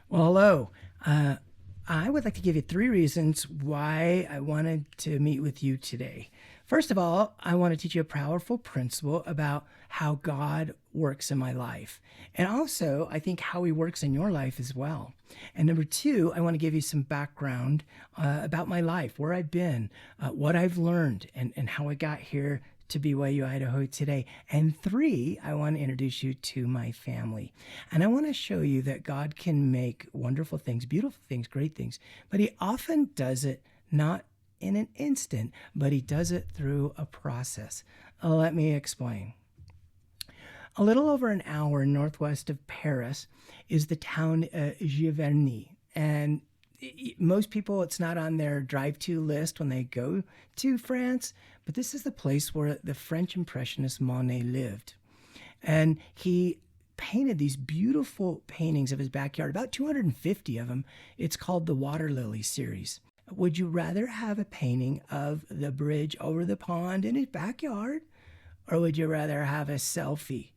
Well, hello. I would like to give you three reasons why I wanted to meet with you today. First of all, I want to teach you a powerful principle about how God works in my life. And also, I think how he works in your life as well. And number two, I want to give you some background about my life, where I've been, what I've learned, and how I got here to BYU, Idaho today. And three, I want to introduce you to my family. And I want to show you that God can make wonderful things, beautiful things, great things, but he often does it not in an instant, but he does it through a process. Let me explain. A little over an hour northwest of Paris is the town Giverny. And most people, it's not on their drive-to list when they go to France, but this is the place where the French impressionist Monet lived. And he painted these beautiful paintings of his backyard, about 250 of them. It's called the Water Lily series. Would you rather have a painting of the bridge over the pond in his backyard, or would you rather have a selfie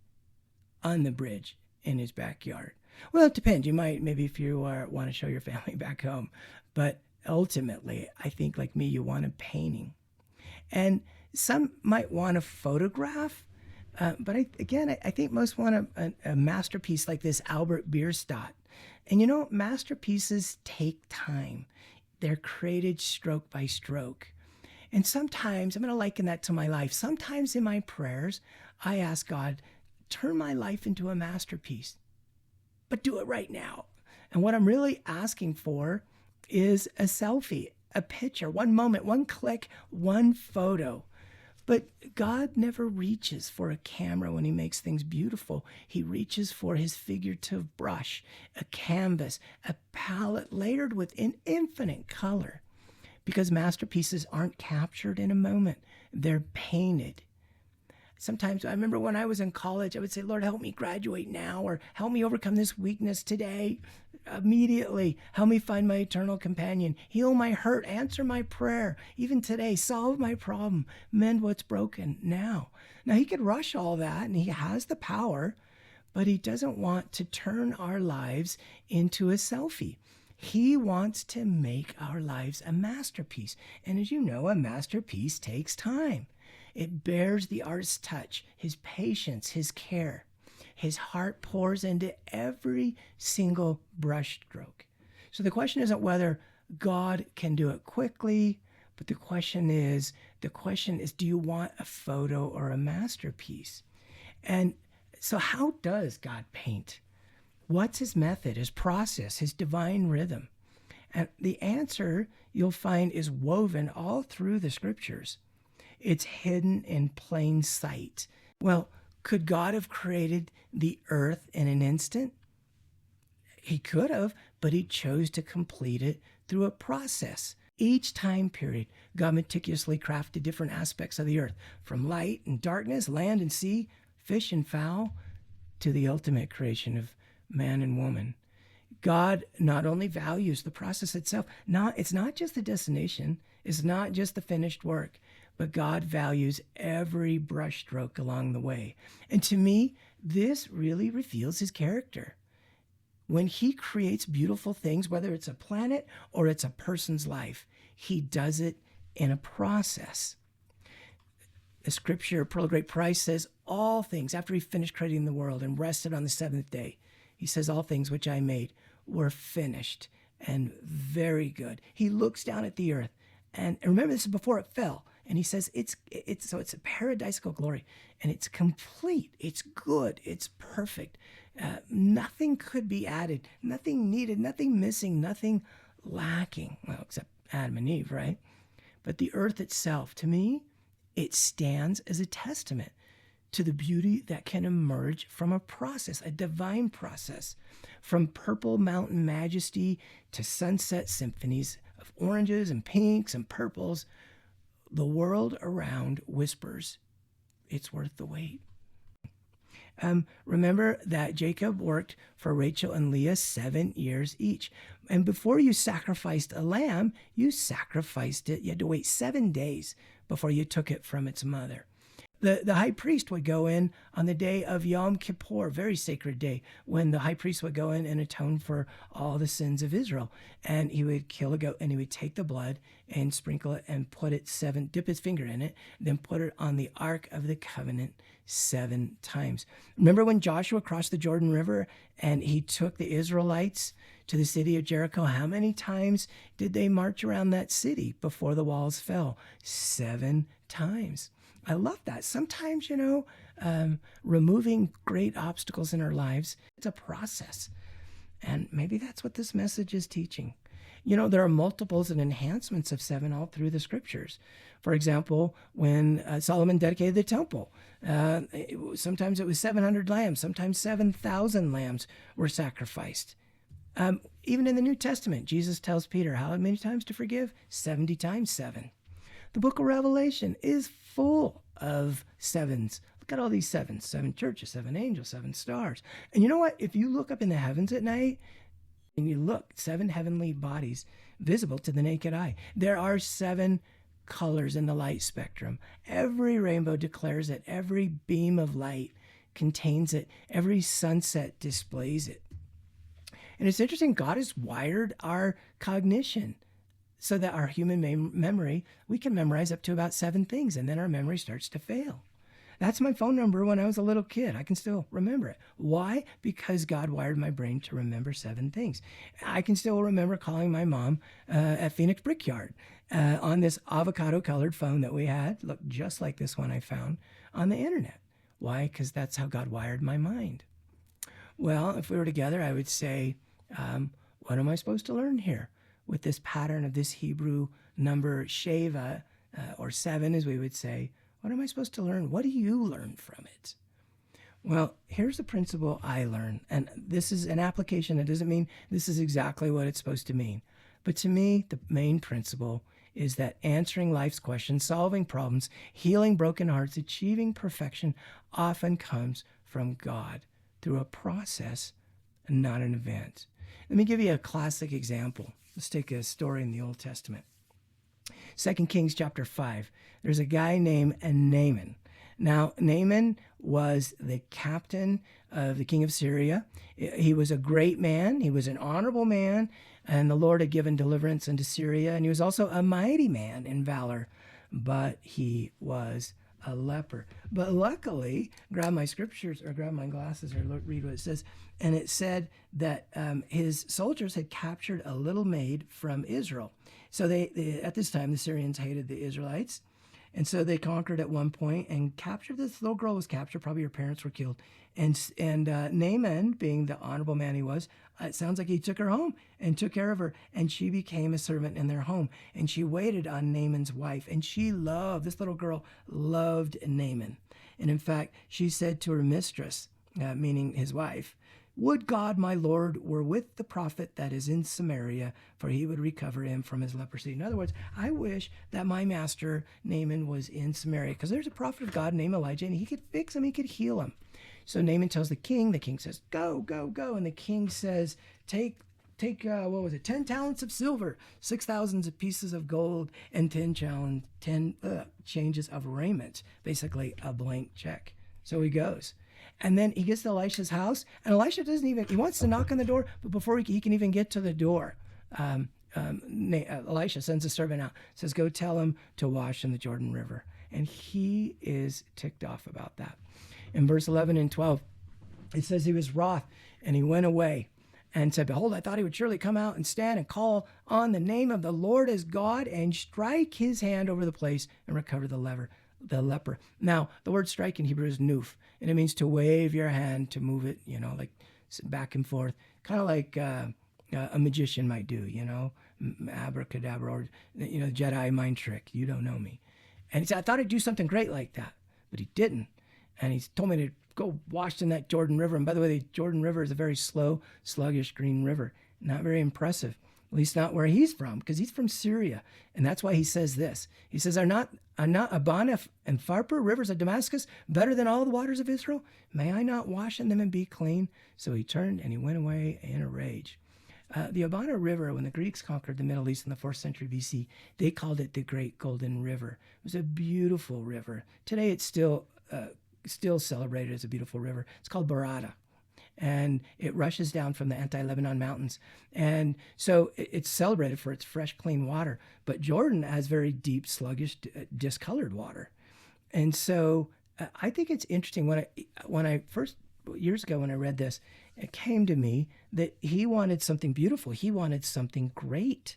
on the bridge in his backyard? Well, it depends. You might, maybe if you want to show your family back home. But ultimately, I think like me, you want a painting. And some might want a photograph. But I think most want a masterpiece like this Albert Bierstadt. And you know, masterpieces take time. They're created stroke by stroke. And sometimes, I'm going to liken that to my life. Sometimes in my prayers, I ask God, turn my life into a masterpiece, but do it right now. And what I'm really asking for is a selfie, a picture, one moment, one click, one photo. But God never reaches for a camera when he makes things beautiful. He reaches for his figurative brush, a canvas, a palette layered with an infinite color. Because masterpieces aren't captured in a moment. They're painted. Sometimes I remember when I was in college, I would say, Lord, help me graduate now, or help me overcome this weakness today, immediately. Help me find my eternal companion. Heal my hurt. Answer my prayer. Even today, solve my problem. Mend what's broken now. Now, he could rush all that, and he has the power, but he doesn't want to turn our lives into a selfie. He wants to make our lives a masterpiece. And as you know, a masterpiece takes time. It bears the artist's touch, his patience, his care. His heart pours into every single brushstroke. So the question isn't whether God can do it quickly, but the question is, do you want a photo or a masterpiece? And so how does God paint? What's his method, his process, his divine rhythm? And the answer you'll find is woven all through the scriptures. It's hidden in plain sight. Well, could God have created the earth in an instant? He could have, but he chose to complete it through a process. Each time period, God meticulously crafted different aspects of the earth, from light and darkness, land and sea, fish and fowl, to the ultimate creation of man and woman. God not only values the process itself, it's not just the destination, it's not just the finished work, but God values every brushstroke along the way. And to me, this really reveals his character. When he creates beautiful things, whether it's a planet or it's a person's life, he does it in a process. The scripture, Pearl of Great Price, says all things, after he finished creating the world and rested on the seventh day, he says all things which I made were finished and very good. He looks down at the earth, and remember, this is before it fell. And he says it's a paradisical glory, and it's complete, it's good, it's perfect. Nothing could be added, nothing needed, nothing missing, nothing lacking. Well, except Adam and Eve, right? But the earth itself, to me, it stands as a testament to the beauty that can emerge from a process, a divine process, from purple mountain majesty to sunset symphonies of oranges and pinks and purples. The world around whispers, it's worth the wait. Remember that Jacob worked for Rachel and Leah 7 years each. And before you sacrificed a lamb, you sacrificed it. You had to wait 7 days before you took it from its mother. The high priest would go in on the day of Yom Kippur, very sacred day, when the high priest would go in and atone for all the sins of Israel. And he would kill a goat and he would take the blood and sprinkle it and put it dip his finger in it, then put it on the Ark of the Covenant 7 times. Remember when Joshua crossed the Jordan River and he took the Israelites to the city of Jericho? How many times did they march around that city before the walls fell? 7 times. I love that. Sometimes, removing great obstacles in our lives, it's a process. And maybe that's what this message is teaching. There are multiples and enhancements of 7 all through the scriptures. For example, when Solomon dedicated the temple, sometimes it was 700 lambs, sometimes 7,000 lambs were sacrificed. Even in the New Testament, Jesus tells Peter how many times to forgive? 70 times 7. The book of Revelation is full of 7s. Look at all these 7s. 7 churches, 7 angels, 7 stars. And you know what? If you look up in the heavens at night and you look, 7 heavenly bodies visible to the naked eye. There are 7 colors in the light spectrum. Every rainbow declares it. Every beam of light contains it. Every sunset displays it. And it's interesting, God has wired our cognition so that our human memory, we can memorize up to about 7 things, and then our memory starts to fail. That's my phone number when I was a little kid. I can still remember it. Why? Because God wired my brain to remember 7 things. I can still remember calling my mom at Phoenix Brickyard on this avocado-colored phone that we had, looked just like this one I found on the internet. Why? Because that's how God wired my mind. Well, if we were together, I would say, what am I supposed to learn here with this pattern of this Hebrew number Sheva, or 7, as we would say? What am I supposed to learn? What do you learn from it? Well, here's the principle I learned, and this is an application. It doesn't mean this is exactly what it's supposed to mean. But to me, the main principle is that answering life's questions, solving problems, healing broken hearts, achieving perfection often comes from God through a process and not an event. Let me give you a classic example. Let's take a story in the Old Testament. 2 Kings chapter 5. There's a guy named Naaman. Now, Naaman was the captain of the king of Syria. He was a great man. He was an honorable man, and the Lord had given deliverance into Syria. And he was also a mighty man in valor, but he was a leper. But luckily, grab my scriptures or grab my glasses or read what it says. And it said that his soldiers had captured a little maid from Israel. So they at this time, the Syrians hated the Israelites. And so they conquered at one point and captured this little girl was captured. Probably her parents were killed. And Naaman, being the honorable man he was, it sounds like he took her home and took care of her. And she became a servant in their home. And she waited on Naaman's wife. And this little girl loved Naaman. And in fact, she said to her mistress, meaning his wife, "Would God, my Lord, were with the prophet that is in Samaria, for he would recover him from his leprosy." In other words, I wish that my master, Naaman, was in Samaria, because there's a prophet of God named Elijah, and he could fix him, he could heal him. So Naaman tells the king says, "Go, go, go." And the king says, take 10 talents of silver, 6,000 pieces of gold, and 10 changes of raiment, basically a blank check. So he goes. And then he gets to Elisha's house, and Elisha he wants to knock on the door, but before he can even get to the door, Elisha sends a servant out, says, "Go tell him to wash in the Jordan River." And he is ticked off about that. In verse 11 and 12, it says he was wroth, and he went away and said, "Behold, I thought he would surely come out and stand and call on the name of the Lord as God and strike his hand over the place and recover the leper." Now, the word strike in Hebrew is nuf, and it means to wave your hand, to move it, like back and forth, kind of like a magician might do, abracadabra, or, Jedi mind trick. You don't know me. And he said, "I thought he'd do something great like that," but he didn't. And he told me to go wash in that Jordan River. And by the way, the Jordan River is a very slow, sluggish green river. Not very impressive. At least not where he's from, because he's from Syria. And that's why he says this. He says, Are not Abana and Pharpar, rivers of Damascus, better than all the waters of Israel? May I not wash in them and be clean?" So he turned and he went away in a rage. The Abana River, when the Greeks conquered the Middle East in the 4th century BC, they called it the Great Golden River. It was a beautiful river. Today it's still celebrated as a beautiful river. It's called Barada. And it rushes down from the anti-Lebanon mountains. And so it's celebrated for its fresh, clean water. But Jordan has very deep, sluggish, discolored water. And so I think it's interesting. When I first, years ago when I read this, it came to me that he wanted something beautiful. He wanted something great.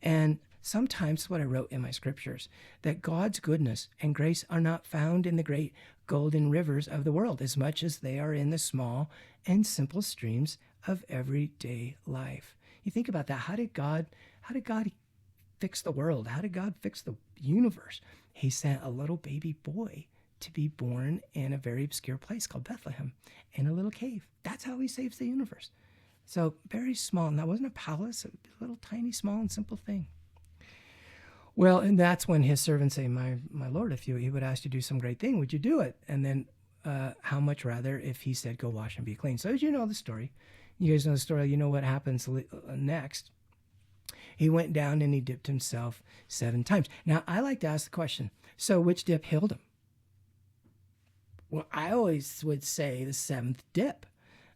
And sometimes what I wrote in my scriptures, that God's goodness and grace are not found in the great golden rivers of the world as much as they are in the small and simple streams of everyday life. You think about that. How did God fix the world? How did God fix the universe? He sent a little baby boy to be born in a very obscure place called Bethlehem in a little cave. That's how he saves the universe. So very small. And that wasn't a palace, a little tiny, small and simple thing. Well, and that's when his servants say, my Lord, if he would ask you to do some great thing, would you do it? And then how much rather if he said, go wash and be clean. So as you know the story, you guys know the story, you know what happens next. He went down and he dipped himself 7 times. Now, I like to ask the question, so which dip healed him? Well, I always would say the 7th dip,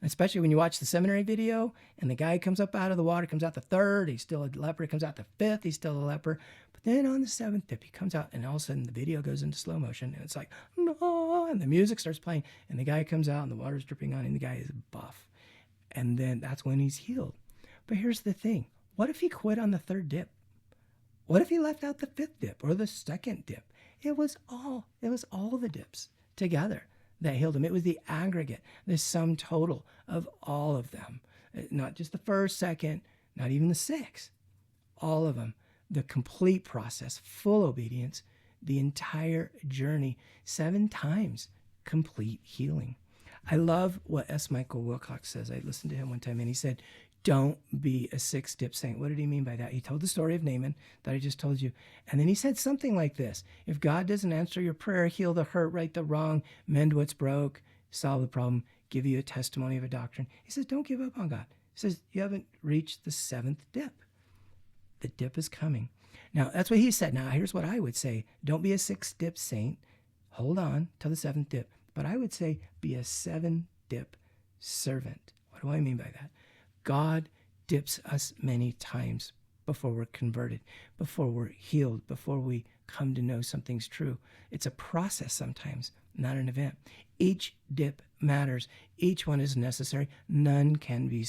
especially when you watch the seminary video and the guy comes up out of the water, comes out the 3rd, he's still a leper, he comes out the 5th, he's still a leper. But then on the 7th dip, he comes out and all of a sudden the video goes into slow motion and it's like, no, and the music starts playing and the guy comes out and the water's dripping on him and the guy is buff. And then that's when he's healed. But here's the thing. What if he quit on the 3rd dip? What if he left out the 5th dip or the 2nd dip? It was all the dips together that healed him. It was the aggregate, the sum total of all of them. Not just the 1st, 2nd, not even the 6th. All of them. The complete process, full obedience, the entire journey, 7 times complete healing. I love what S. Michael Wilcox says. I listened to him one time and he said, don't be a 6 dip saint. What did he mean by that? He told the story of Naaman that I just told you. And then he said something like this. If God doesn't answer your prayer, heal the hurt, right the wrong, mend what's broke, solve the problem, give you a testimony of a doctrine. He says, don't give up on God. He says, you haven't reached the 7th dip. The dip is coming. Now, that's what he said. Now, here's what I would say. Don't be a 6 dip saint. Hold on till the 7th dip. But I would say be a 7 dip servant. What do I mean by that? God dips us many times before we're converted, before we're healed, before we come to know something's true. It's a process sometimes, not an event. Each dip matters. Each one is necessary. None can be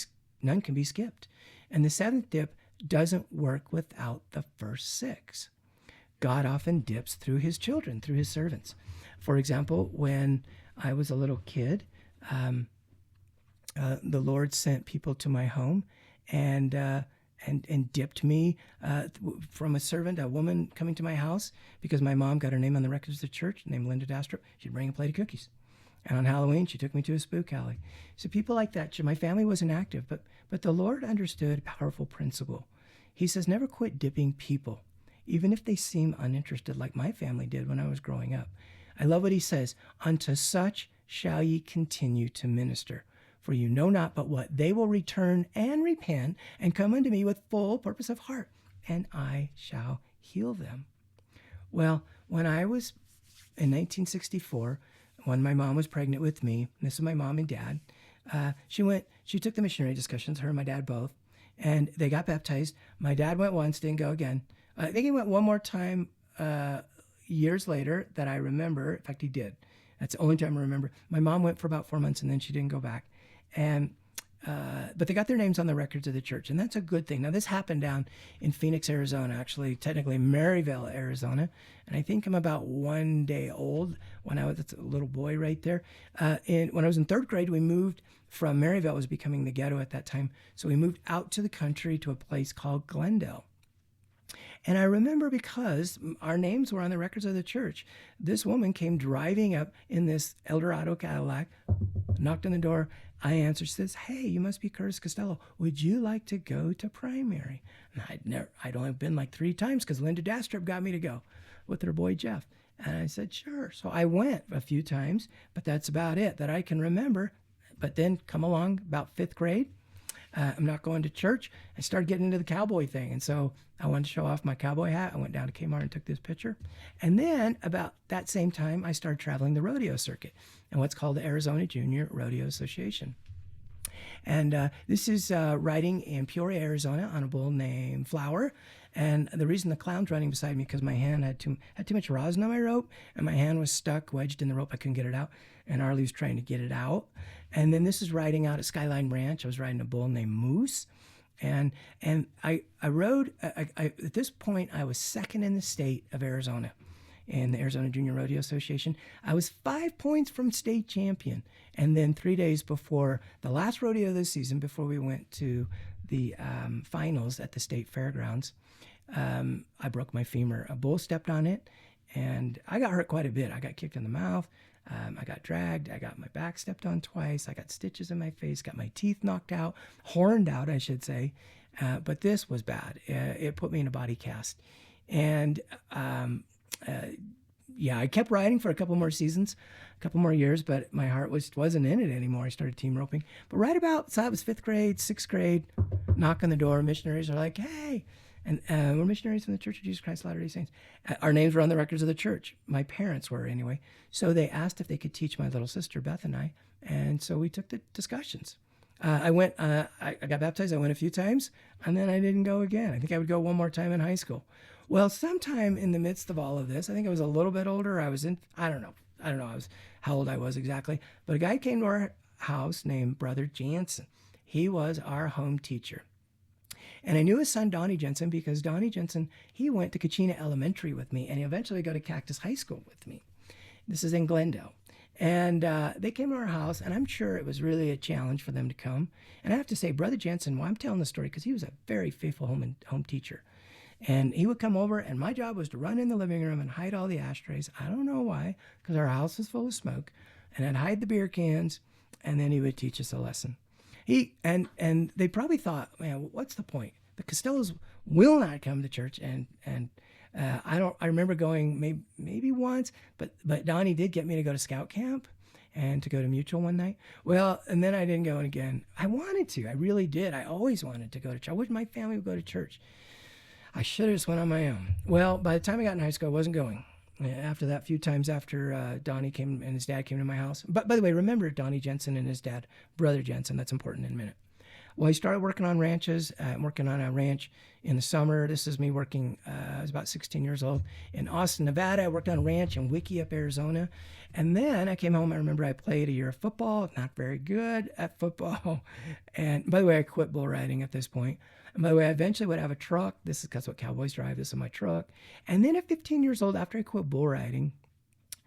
skipped. And the 7th dip doesn't work without the first 6. God often dips through his children, through his servants. For example, when I was a little kid, the Lord sent people to my home and dipped me from a servant, a woman coming to my house, because my mom got her name on the records of the church, named Linda Dastrup. She'd bring a plate of cookies. And on Halloween, she took me to a spook alley. So people like that. My family wasn't active, but the Lord understood a powerful principle. He says, never quit dipping people, even if they seem uninterested, like my family did when I was growing up. I love what he says, unto such shall ye continue to minister. For you know not but what they will return and repent and come unto me with full purpose of heart, and I shall heal them. Well, when I was in 1964, when my mom was pregnant with me, this is my mom and dad, she took the missionary discussions, her and my dad both, and they got baptized. My dad went once, didn't go again. I think he went one more time years later that I remember. In fact, he did. That's the only time I remember. My mom went for about 4 months and then she didn't go back. But they got their names on the records of the church, and that's a good thing. Now, this happened down in Phoenix, Arizona, actually, technically Maryville, Arizona. And I think I'm about 1 day old when I was a little boy right there. When I was in 3rd grade, we moved from Maryville. It was becoming the ghetto at that time. So we moved out to the country to a place called Glendale. And I remember, because our names were on the records of the church, this woman came driving up in this Eldorado Cadillac, knocked on the door. I answered, says, hey, you must be Curtis Costello. Would you like to go to primary? And I'd only been like 3 times because Linda Dastrup got me to go with her boy Jeff. And I said, sure. So I went a few times, but that's about it that I can remember. But then come along about 5th grade, I'm not going to church. I started getting into the cowboy thing. And so I wanted to show off my cowboy hat. I went down to Kmart and took this picture. And then about that same time, I started traveling the rodeo circuit and what's called the Arizona Junior Rodeo Association. And this is riding in Peoria, Arizona on a bull named Flower. And the reason the clown's running beside me because my hand had too much rosin on my rope, and my hand was stuck, wedged in the rope. I couldn't get it out, and Arlie was trying to get it out. And then this is riding out at Skyline Ranch. I was riding a bull named Moose. And I rode, at this point, I was second in the state of Arizona in the Arizona Junior Rodeo Association. I was 5 points from state champion. And then 3 days before the last rodeo this season, before we went to the finals at the state fairgrounds, I broke my femur. A bull stepped on it, and I got hurt quite a bit. I got kicked in the mouth. I got dragged. I got my back stepped on twice. I got stitches in my face, got my teeth knocked out, horned out, I should say. But this was bad. It put me in a body cast. And yeah, I kept riding for a couple more seasons, a couple more years, but my heart wasn't in it anymore. I started team roping. But right about, so I was 5th grade, 6th grade, knock on the door. Missionaries are like, hey. And we're missionaries from the Church of Jesus Christ of Latter-day Saints. Our names were on the records of the church. My parents were anyway. So they asked if they could teach my little sister, Beth, and I. And so we took the discussions. I got baptized. I went a few times, and then I didn't go again. I think I would go one more time in high school. Well, sometime in the midst of all of this, I think I was a little bit older. I don't know how old I was exactly. But a guy came to our house named Brother Jansen. He was our home teacher. And I knew his son, Donnie Jensen, because Donnie Jensen, he went to Kachina Elementary with me, and he eventually got to Cactus High School with me. This is in Glendale. And they came to our house, and I'm sure it was really a challenge for them to come. And I have to say, Brother Jensen, well, I'm telling the story because he was a very faithful home teacher. And he would come over, and my job was to run in the living room and hide all the ashtrays. I don't know why, because our house was full of smoke. And I'd hide the beer cans, and then he would teach us a lesson. And they probably thought, man, what's the point? The Costellos will not come to church, and I remember going maybe once, but Donnie did get me to go to scout camp and to go to Mutual one night. Well, and then I didn't go again. I wanted to, I really did. I always wanted to go to church. I wish my family would go to church. I should have just went on my own. Well, by the time I got in high school, I wasn't going. After that, few times after Donnie came and his dad came to my house. But by the way, remember Donnie Jensen and his dad, Brother Jensen. That's important in a minute. Well, I started working on ranches, working on a ranch in the summer. This is me working, I was about 16 years old. In Austin, Nevada, I worked on a ranch in Wickiup, Arizona. And then I came home. I remember I played a year of football, not very good at football. And by the way, I quit bull riding at this point. And by the way, I eventually would have a truck. This is because what cowboys drive. This is my truck. And then at 15 years old, after I quit bull riding,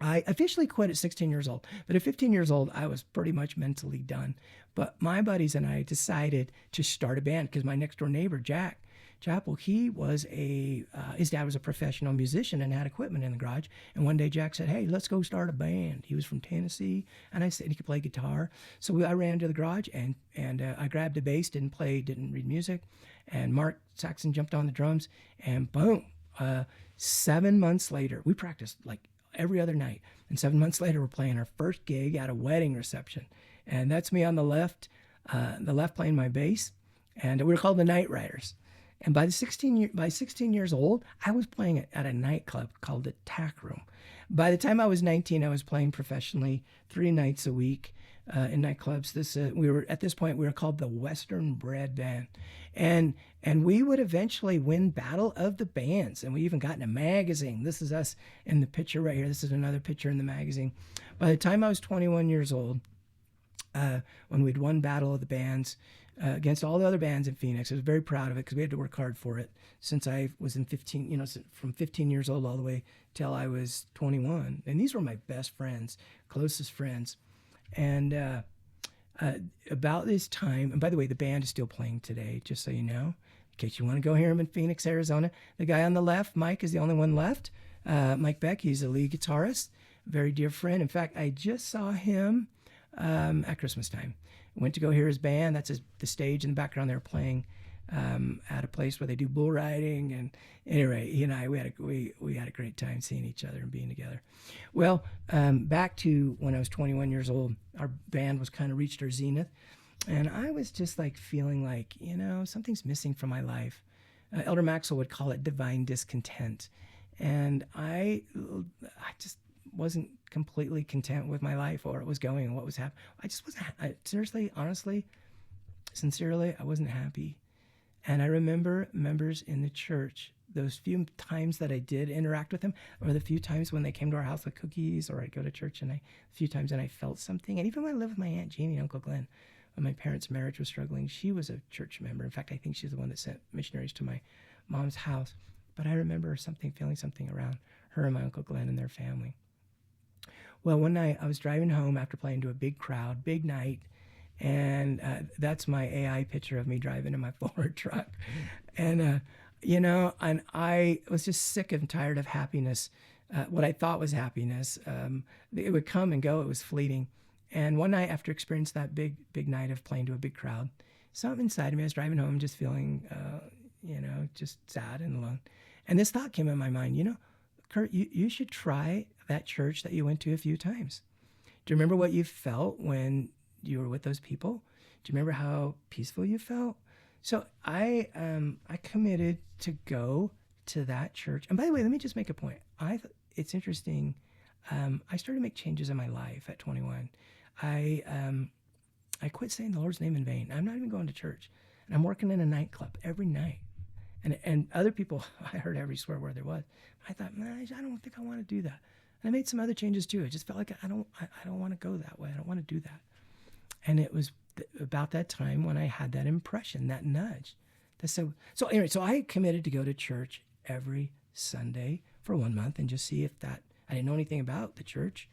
I officially quit at 16 years old. But at 15 years old, I was pretty much mentally done. But my buddies and I decided to start a band because my next door neighbor, Jack Chappell, he was his dad was a professional musician and had equipment in the garage. And one day Jack said, hey, let's go start a band. He was from Tennessee. And I said he could play guitar. So I ran to the garage and I grabbed a bass, didn't read music. And Mark Saxon jumped on the drums and boom, 7 months later, we practiced like every other night. And 7 months later, we're playing our first gig at a wedding reception. And that's me on the left playing my bass. And we were called the Night Riders. And by 16 years old, I was playing at a nightclub called the Tack Room. By the time I was 19, I was playing professionally 3 nights a week in nightclubs. At this point we were called the Western Bred Band, and we would eventually win Battle of the Bands, and we even got in a magazine. This is us in the picture right here. This is another picture in the magazine. By the time I was 21 years old, when we'd won Battle of the Bands against all the other bands in Phoenix, I was very proud of it because we had to work hard for it since I was in 15, from 15 years old all the way till I was 21. And these were my best friends, closest friends. And about this time, and by the way, the band is still playing today, just so you know, in case you want to go hear them in Phoenix, Arizona. The guy on the left, Mike, is the only one left. Mike Beck, he's a lead guitarist, very dear friend. In fact, I just saw him at Christmas time. Went to go hear his band. That's the stage in the background. They're playing at a place where they do bull riding. And anyway, he and I, we had a great time seeing each other and being together. Well, back to when I was 21 years old, our band was kind of reached our zenith. And I was just like feeling like, something's missing from my life. Elder Maxwell would call it divine discontent. And I just wasn't completely content with my life or what was going and what was happening. I just wasn't, seriously, honestly, sincerely, I wasn't happy. And I remember members in the church, those few times that I did interact with them, or the few times when they came to our house with cookies, or I'd go to church and a few times and I felt something. And even when I lived with my Aunt Jamie and Uncle Glenn, when my parents' marriage was struggling, she was a church member. In fact, I think she's the one that sent missionaries to my mom's house. But I remember feeling something around her and my Uncle Glenn and their family. Well, one night I was driving home after playing to a big crowd, big night, and that's my AI picture of me driving in my Ford truck. And, and I was just sick and tired of happiness, what I thought was happiness. It would come and go, it was fleeting. And one night after experiencing that big night of playing to a big crowd, something inside of me, I was driving home just feeling, just sad and alone. And this thought came in my mind, Kurt, you should try that church that you went to a few times. Do you remember what you felt when you were with those people? Do you remember how peaceful you felt? So I committed to go to that church. And by the way, let me just make a point. It's interesting. I started to make changes in my life at 21. I quit saying the Lord's name in vain. I'm not even going to church. And I'm working in a nightclub every night. And other people, I heard every swear word there was. I thought, man, I don't think I want to do that. And I made some other changes too. I just felt like I don't want to go that way. I don't want to do that. And it was about that time when I had that impression, that nudge. So anyway, so I committed to go to church every Sunday for 1 month and just see if that, I didn't know anything about the church,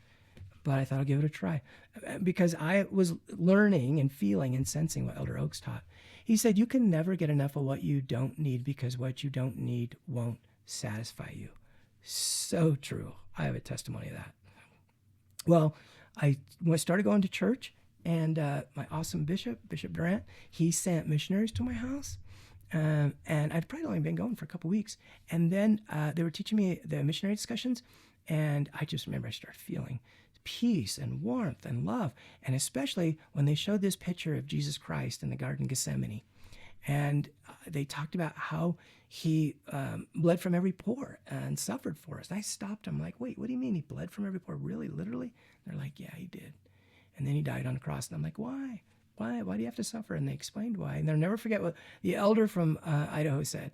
but I thought I'll give it a try because I was learning and feeling and sensing what Elder Oaks taught. He said, you can never get enough of what you don't need because what you don't need won't satisfy you. So true. I have a testimony of that. Well, I started going to church, and my awesome Bishop Durant, he sent missionaries to my house. And I'd probably only been going for a couple weeks. And then they were teaching me the missionary discussions. And I just remember I started feeling peace and warmth and love. And especially when they showed this picture of Jesus Christ in the Garden of Gethsemane. And they talked about how he bled from every pore and suffered for us. And I stopped. I'm like, wait, what do you mean he bled from every pore? Really? Literally? And they're like, yeah, he did. And then he died on the cross. And I'm like, why? Why do you have to suffer? And they explained why. And they'll never forget what the elder from Idaho said.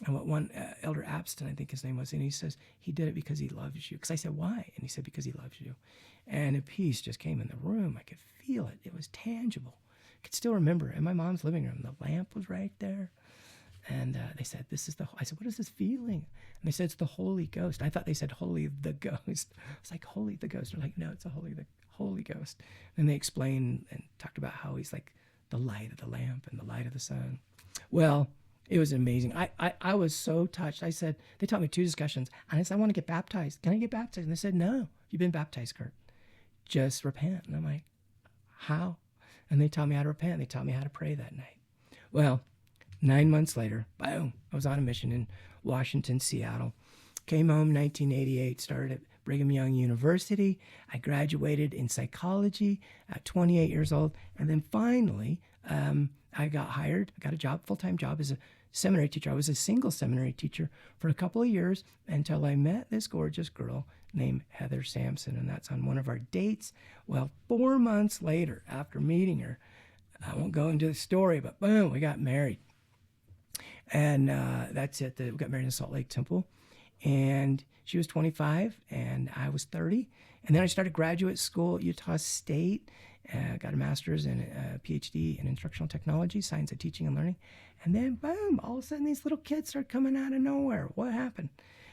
And what one Elder Abston, I think his name was, and he says, he did it because he loves you. Because I said, why? And he said, because he loves you. And a peace just came in the room. I could feel it. It was tangible. I could still remember. In my mom's living room, the lamp was right there. And they said, I said, what is this feeling? And they said, it's the Holy Ghost. I thought they said, Holy the Ghost. I was like, Holy the Ghost. They're like, no, it's the Holy Ghost. And they explained and talked about how he's like the light of the lamp and the light of the sun. Well, it was amazing. I was so touched. I said, they taught me 2 discussions. And I said, I want to get baptized. Can I get baptized? And they said, no, you've been baptized, Kurt. Just repent. And I'm like, how? And they taught me how to repent. They taught me how to pray that night. Well, 9 months later, boom, I was on a mission in Washington, Seattle. Came home 1988, started at Brigham Young University. I graduated in psychology at 28 years old. And then finally, I got hired. I got a job, full-time job as a seminary teacher. I was a single seminary teacher for a couple of years until I met this gorgeous girl named Heather Sampson, and that's on one of our dates. Well, 4 months later, after meeting her, I won't go into the story, but boom, we got married. And that's it. We got married in Salt Lake Temple. And she was 25, and I was 30. And then I started graduate school at Utah State. Got a master's and a PhD in instructional technology, science of teaching and learning. And then, boom, all of a sudden these little kids start coming out of nowhere. What happened?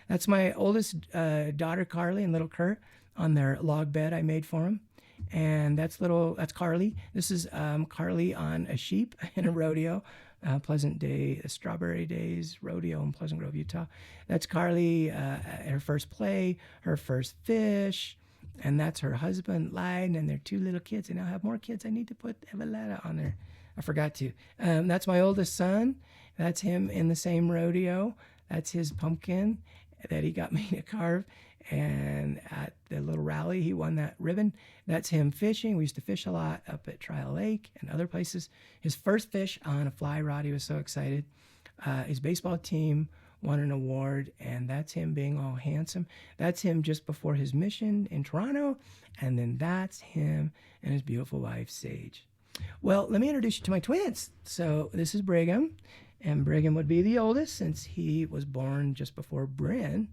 That's my oldest daughter, Carly, and little Kurt on their log bed I made for them. And that's Carly. This is Carly on a sheep in a rodeo. Pleasant Day, Strawberry Days Rodeo in Pleasant Grove, Utah. That's Carly, her first play, her first fish. And that's her husband, Lyden, and their 2 little kids. And I'll have more kids. I need to put Eveletta on there. I forgot to. That's my oldest son. That's him in the same rodeo. That's his pumpkin that he got me to carve. And at the little rally, he won that ribbon. That's him fishing. We used to fish a lot up at Trial Lake and other places. His first fish on a fly rod, he was so excited. His baseball team won an award, and that's him being all handsome. That's him just before his mission in Toronto, and then that's him and his beautiful wife, Sage. Well, let me introduce you to my twins. So this is Brigham, and Brigham would be the oldest since he was born just before Bryn,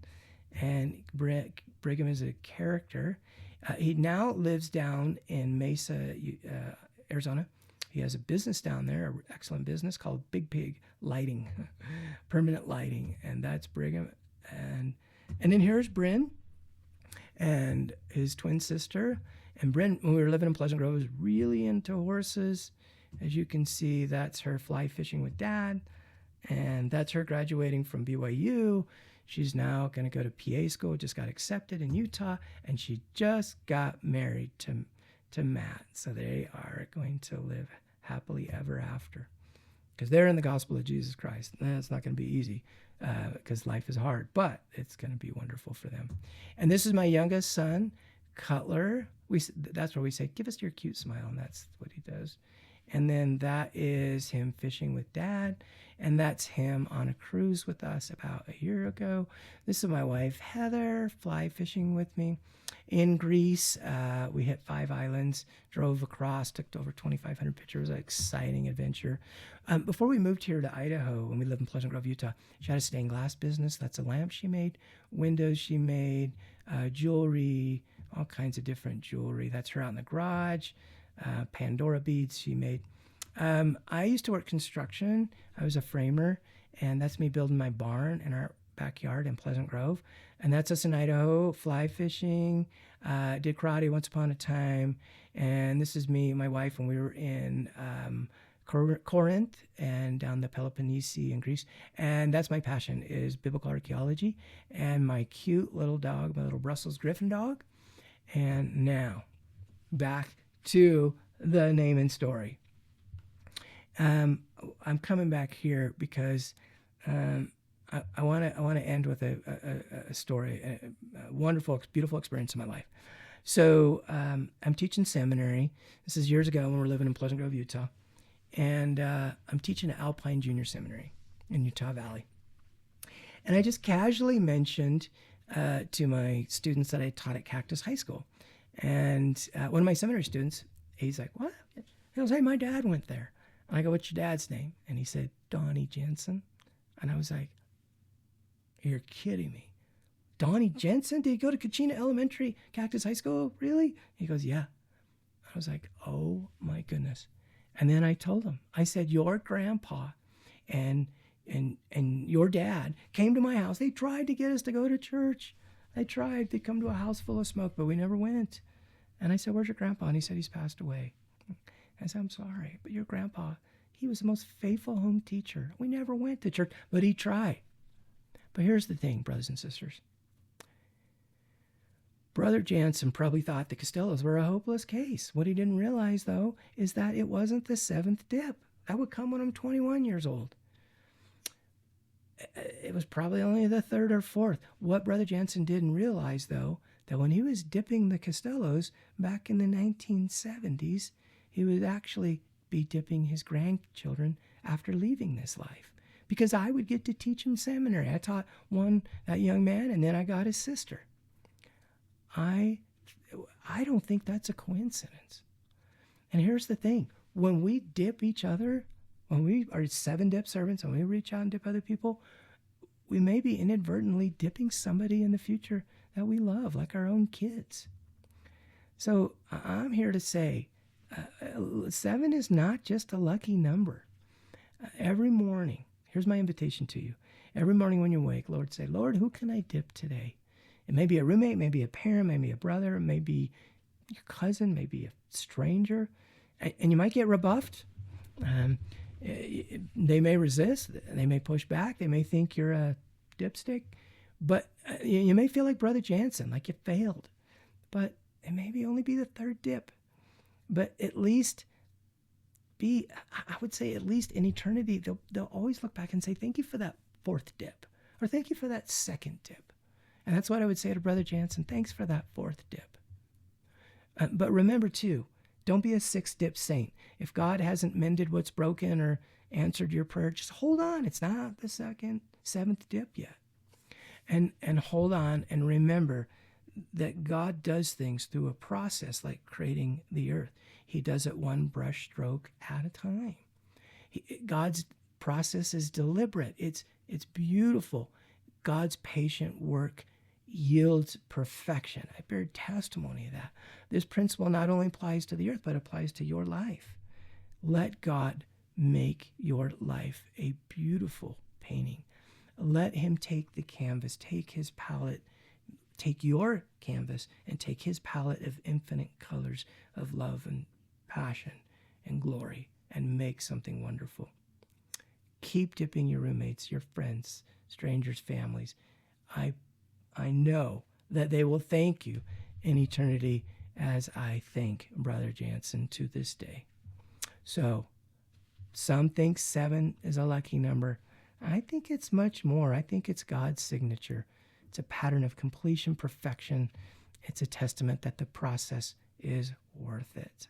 and Brigham is a character. He now lives down in Mesa, Arizona. He has a business down there, an excellent business called Big Pig Lighting, permanent lighting, and that's Brigham. And then here's Bryn and his twin sister. And Bryn, when we were living in Pleasant Grove, was really into horses. As you can see, that's her fly fishing with Dad, and that's her graduating from BYU. She's now going to go to PA school, just got accepted in Utah, and she just got married to Matt. So they are going to live happily ever after because they're in the gospel of Jesus Christ. It's not going to be easy because life is hard, but it's going to be wonderful for them. And this is my youngest son, Cutler. That's where we say, give us your cute smile, and that's what he does. And then that is him fishing with Dad, and that's him on a cruise with us about a year ago. This is my wife, Heather, fly fishing with me. In Greece, we hit 5 islands, drove across, took over 2,500 pictures. It was an exciting adventure. Before we moved here to Idaho, when we lived in Pleasant Grove, Utah, she had a stained glass business. That's a lamp she made, windows she made, jewelry, all kinds of different jewelry. That's her out in the garage. Pandora beads she made. I used to work construction. I was a framer, and that's me building my barn in our backyard in Pleasant Grove. And that's us in Idaho, fly fishing, did karate once upon a time. And this is me and my wife when we were in Corinth and down the Peloponnese in Greece. And that's my passion, is biblical archaeology. And my cute little dog, my little Brussels Griffin dog. And now, back to the Naaman story. I'm coming back here because I want to end with a story, a wonderful, beautiful experience in my life. So I'm teaching seminary. This is years ago when we were living in Pleasant Grove, Utah, and I'm teaching at Alpine Junior Seminary in Utah Valley. And I just casually mentioned to my students that I taught at Cactus High School. And one of my seminary students, he's like, what? He goes, hey, my dad went there. And I go, what's your dad's name? And he said, Donnie Jensen. And I was like, you're kidding me. Donnie Jensen? Did he go to Kachina Elementary, Cactus High School? Really? He goes, yeah. I was like, oh my goodness. And then I told him, I said, your grandpa and your dad came to my house. They tried to get us to go to church. They tried to come to a house full of smoke, but we never went. And I said, where's your grandpa? And he said, he's passed away. I said, I'm sorry, but your grandpa, he was the most faithful home teacher. We never went to church, but he tried. But here's the thing, brothers and sisters. Brother Jansen probably thought the Costellos were a hopeless case. What he didn't realize, though, is that it wasn't the 7th dip. That would come when I'm 21 years old. It was probably only the 3rd or 4th. What Brother Jansen didn't realize, though, that when he was dipping the Costellos back in the 1970s, he would actually be dipping his grandchildren after leaving this life. Because I would get to teach him seminary. I taught that young man, and then I got his sister. I don't think that's a coincidence. And here's the thing. When we dip each other, when we are 7-dip servants, and we reach out and dip other people, we may be inadvertently dipping somebody in the future that we love, like our own kids. So I'm here to say, 7 is not just a lucky number. Every morning, here's my invitation to you. Every morning when you wake, Lord, say, Lord, who can I dip today? It may be a roommate, maybe a parent, maybe a brother, maybe your cousin, maybe a stranger. And you might get rebuffed. They may resist. They may push back. They may think you're a dipstick. But you may feel like Brother Jansen, like you failed. But it may only be the 3rd dip. But at least I would say at least in eternity, they'll always look back and say, thank you for that 4th dip. Or thank you for that 2nd dip. And that's what I would say to Brother Jansen. Thanks for that fourth dip. But remember, too, don't be a sixth dip saint. If God hasn't mended what's broken or answered your prayer, just hold on. It's not the seventh dip yet. And hold on and remember that God does things through a process like creating the earth. He does it one brush stroke at a time. God's process is deliberate. It's beautiful. God's patient work yields perfection. I bear testimony of that. This principle not only applies to the earth, but applies to your life. Let God make your life a beautiful painting. Let him take the canvas, take his palette, take your canvas and take his palette of infinite colors of love and passion and glory and make something wonderful. Keep dipping your roommates, your friends, strangers, families. I know that they will thank you in eternity as I thank Brother Jansen to this day. So, some think 7 is a lucky number. I think it's much more. I think it's God's signature. It's a pattern of completion, perfection. It's a testament that the process is worth it.